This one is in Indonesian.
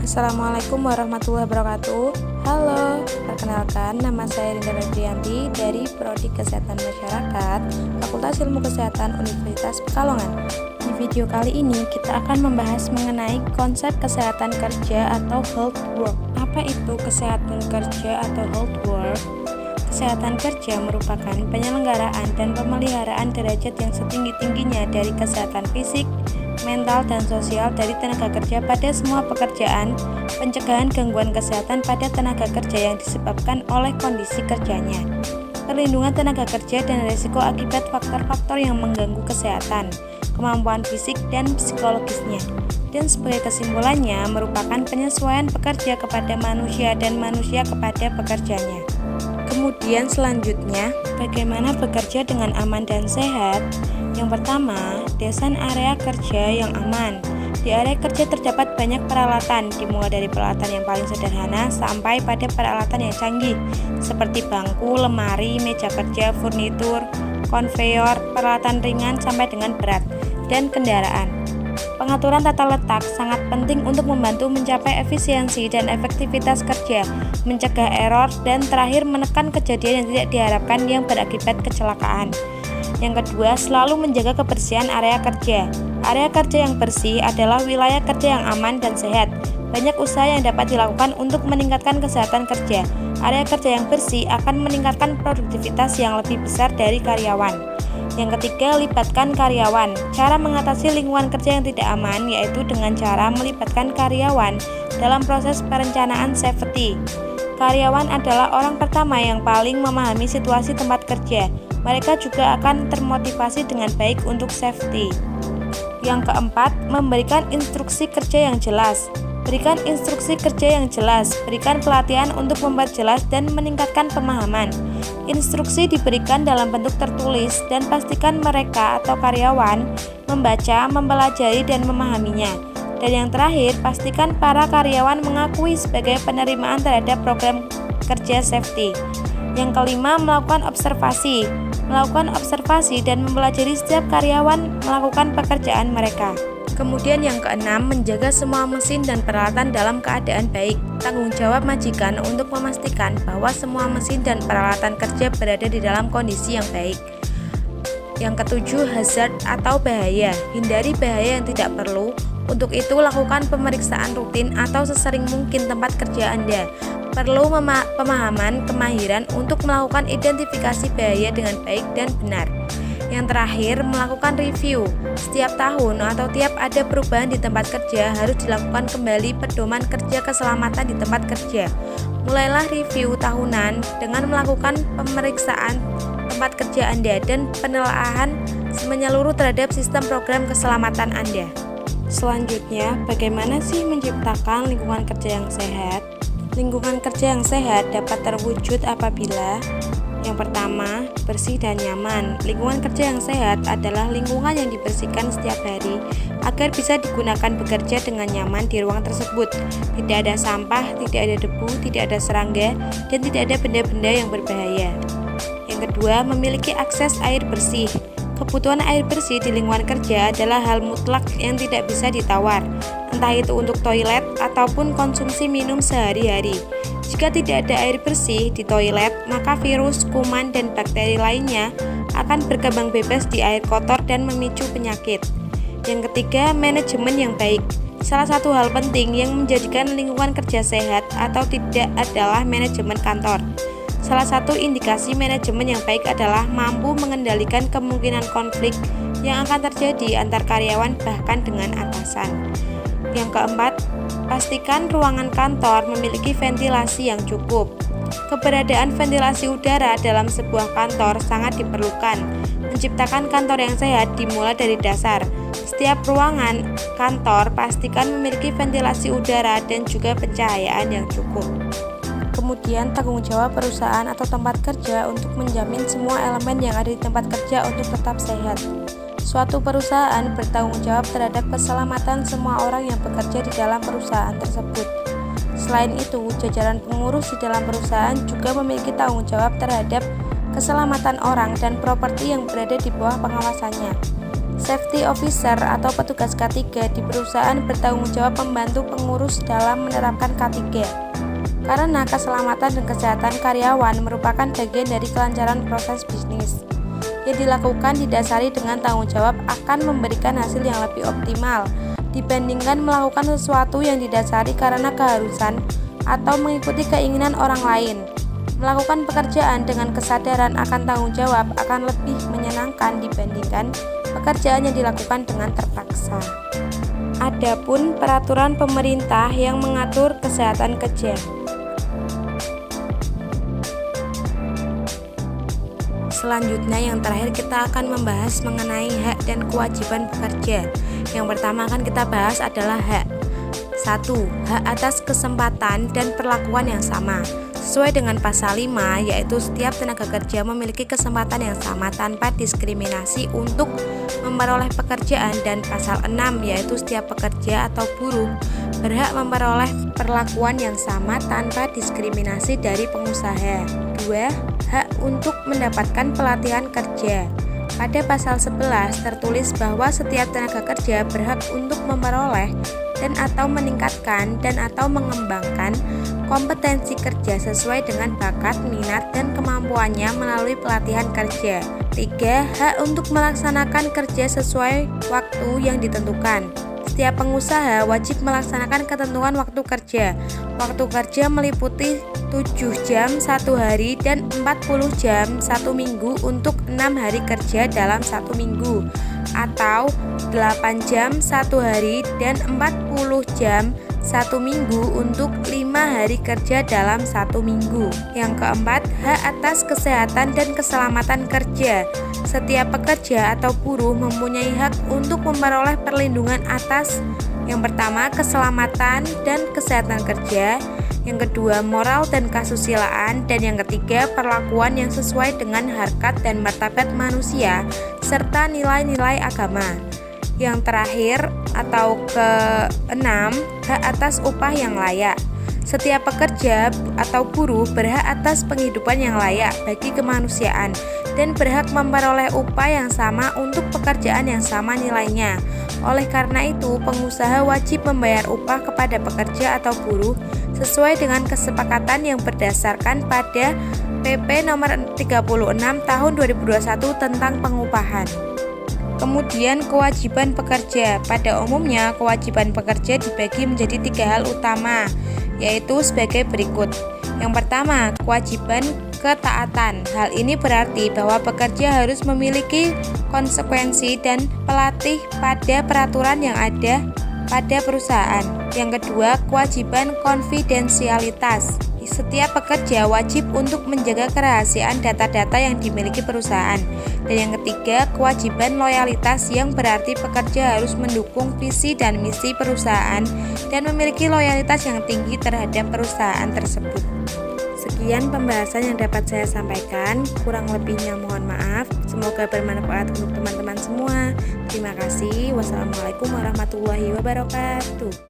Assalamualaikum warahmatullahi wabarakatuh. Halo, perkenalkan nama saya Rinda Febrianti dari Prodi Kesehatan Masyarakat, Fakultas Ilmu Kesehatan Universitas Pekalongan. Di video kali ini kita akan membahas mengenai konsep kesehatan kerja atau health work. Apa itu kesehatan kerja atau health work? Kesehatan kerja merupakan penyelenggaraan dan pemeliharaan derajat yang setinggi-tingginya dari kesehatan fisik, mental, dan sosial dari tenaga kerja pada semua pekerjaan, pencegahan gangguan kesehatan pada tenaga kerja yang disebabkan oleh kondisi kerjanya, perlindungan tenaga kerja dan risiko akibat faktor-faktor yang mengganggu kesehatan, kemampuan fisik dan psikologisnya, dan sebagai kesimpulannya merupakan penyesuaian pekerja kepada manusia dan manusia kepada pekerjanya. Kemudian selanjutnya, bagaimana bekerja dengan aman dan sehat? Yang pertama, desain area kerja yang aman. Di area kerja terdapat banyak peralatan, dimulai dari peralatan yang paling sederhana sampai pada peralatan yang canggih, seperti bangku, lemari, meja kerja, furnitur, konveyor, peralatan ringan sampai dengan berat, dan kendaraan. Pengaturan tata letak sangat penting untuk membantu mencapai efisiensi dan efektivitas kerja, mencegah error, dan terakhir menekan kejadian yang tidak diharapkan yang berakibat kecelakaan. Yang kedua, selalu menjaga kebersihan area kerja. Area kerja yang bersih adalah wilayah kerja yang aman dan sehat. Banyak usaha yang dapat dilakukan untuk meningkatkan kesehatan kerja. Area kerja yang bersih akan meningkatkan produktivitas yang lebih besar dari karyawan. Yang ketiga, libatkan karyawan. Cara mengatasi lingkungan kerja yang tidak aman yaitu dengan cara melibatkan karyawan dalam proses perencanaan safety. Karyawan adalah orang pertama yang paling memahami situasi tempat kerja. Mereka juga akan termotivasi dengan baik untuk safety. Yang keempat, memberikan instruksi kerja yang jelas. Berikan instruksi kerja yang jelas, berikan pelatihan untuk memperjelas dan meningkatkan pemahaman. Instruksi diberikan dalam bentuk tertulis dan pastikan mereka atau karyawan membaca, mempelajari, dan memahaminya. Dan yang terakhir, pastikan para karyawan mengakui sebagai penerimaan terhadap program kerja safety. Yang kelima, melakukan observasi. Melakukan observasi dan mempelajari setiap karyawan melakukan pekerjaan mereka. Kemudian yang keenam, menjaga semua mesin dan peralatan dalam keadaan baik. Tanggung jawab majikan untuk memastikan bahwa semua mesin dan peralatan kerja berada di dalam kondisi yang baik. Yang ketujuh, hazard atau bahaya. Hindari bahaya yang tidak perlu. Untuk itu, lakukan pemeriksaan rutin atau sesering mungkin tempat kerja Anda. Perlu pemahaman, kemahiran untuk melakukan identifikasi bahaya dengan baik dan benar. Yang terakhir, melakukan review. Setiap tahun atau tiap ada perubahan di tempat kerja harus dilakukan kembali pedoman kerja keselamatan di tempat kerja. Mulailah review tahunan dengan melakukan pemeriksaan tempat kerja Anda dan penelaahan menyeluruh terhadap sistem program keselamatan Anda. Selanjutnya, bagaimana sih menciptakan lingkungan kerja yang sehat? Lingkungan kerja yang sehat dapat terwujud apabila yang pertama, bersih dan nyaman. Lingkungan kerja yang sehat adalah lingkungan yang dibersihkan setiap hari agar bisa digunakan bekerja dengan nyaman di ruang tersebut. Tidak ada sampah, tidak ada debu, tidak ada serangga, dan tidak ada benda-benda yang berbahaya. Yang kedua, memiliki akses air bersih. Kebutuhan air bersih di lingkungan kerja adalah hal mutlak yang tidak bisa ditawar, entah itu untuk toilet ataupun konsumsi minum sehari-hari. Jika tidak ada air bersih di toilet, maka virus, kuman, dan bakteri lainnya akan berkembang bebas di air kotor dan memicu penyakit. Yang ketiga, manajemen yang baik. Salah satu hal penting yang menjadikan lingkungan kerja sehat atau tidak adalah manajemen kantor. Salah satu indikasi manajemen yang baik adalah mampu mengendalikan kemungkinan konflik yang akan terjadi antar karyawan bahkan dengan atasan. Yang keempat, pastikan ruangan kantor memiliki ventilasi yang cukup. Keberadaan ventilasi udara dalam sebuah kantor sangat diperlukan. Menciptakan kantor yang sehat dimulai dari dasar. Setiap ruangan kantor pastikan memiliki ventilasi udara dan juga pencahayaan yang cukup. Kemudian tanggung jawab perusahaan atau tempat kerja untuk menjamin semua elemen yang ada di tempat kerja untuk tetap sehat. Suatu perusahaan bertanggung jawab terhadap keselamatan semua orang yang bekerja di dalam perusahaan tersebut. Selain itu, jajaran pengurus di dalam perusahaan juga memiliki tanggung jawab terhadap keselamatan orang dan properti yang berada di bawah pengawasannya. Safety officer atau petugas K3 di perusahaan bertanggung jawab membantu pengurus dalam menerapkan K3. Karena keselamatan dan kesehatan karyawan merupakan bagian dari kelancaran proses bisnis. Yang dilakukan didasari dengan tanggung jawab akan memberikan hasil yang lebih optimal dibandingkan melakukan sesuatu yang didasari karena keharusan atau mengikuti keinginan orang lain. Melakukan pekerjaan dengan kesadaran akan tanggung jawab akan lebih menyenangkan dibandingkan pekerjaan yang dilakukan dengan terpaksa. Adapun peraturan pemerintah yang mengatur kesehatan kerja. Selanjutnya yang terakhir kita akan membahas mengenai hak dan kewajiban pekerja. Yang pertama akan kita bahas adalah hak. 1. Hak atas kesempatan dan perlakuan yang sama. Sesuai dengan pasal 5, yaitu setiap tenaga kerja memiliki kesempatan yang sama tanpa diskriminasi untuk memperoleh pekerjaan, dan pasal 6, yaitu setiap pekerja atau buruh berhak memperoleh perlakuan yang sama tanpa diskriminasi dari pengusaha. 2. Hak untuk mendapatkan pelatihan kerja. Pada pasal 11 tertulis bahwa setiap tenaga kerja berhak untuk memperoleh dan atau meningkatkan dan atau mengembangkan kompetensi kerja sesuai dengan bakat, minat, dan kemampuannya melalui pelatihan kerja. 3. Hak untuk melaksanakan kerja sesuai waktu yang ditentukan. Setiap pengusaha wajib melaksanakan ketentuan waktu kerja. Waktu kerja meliputi 7 jam 1 hari dan 40 jam 1 minggu untuk 6 hari kerja dalam 1 minggu, atau 8 jam 1 hari dan 40 jam 1 minggu untuk 5 hari kerja dalam 1 minggu. Yang keempat, hak atas kesehatan dan keselamatan kerja. Setiap pekerja atau buruh mempunyai hak untuk memperoleh perlindungan atas yang pertama, keselamatan dan kesehatan kerja, yang kedua, moral dan kesusilaan, dan yang ketiga, perlakuan yang sesuai dengan harkat dan martabat manusia serta nilai-nilai agama. Yang terakhir atau keenam, hak atas upah yang layak. Setiap pekerja atau buruh berhak atas penghidupan yang layak bagi kemanusiaan dan berhak memperoleh upah yang sama untuk pekerjaan yang sama nilainya. Oleh karena itu, pengusaha wajib membayar upah kepada pekerja atau buruh sesuai dengan kesepakatan yang berdasarkan pada PP nomor 36 tahun 2021 tentang pengupahan. Kemudian kewajiban pekerja. Pada umumnya kewajiban pekerja dibagi menjadi 3 hal utama, yaitu sebagai berikut. Yang pertama, kewajiban ketaatan. Hal ini berarti bahwa pekerja harus memiliki konsekuensi dan pelatih pada peraturan yang ada pada perusahaan. Yang kedua, kewajiban konfidensialitas. Setiap pekerja wajib untuk menjaga kerahasiaan data-data yang dimiliki perusahaan. Dan yang ketiga, kewajiban loyalitas, yang berarti pekerja harus mendukung visi dan misi perusahaan dan memiliki loyalitas yang tinggi terhadap perusahaan tersebut. Sekian pembahasan yang dapat saya sampaikan, kurang lebihnya mohon maaf. Semoga bermanfaat untuk teman-teman semua. Terima kasih. Wassalamualaikum warahmatullahi wabarakatuh.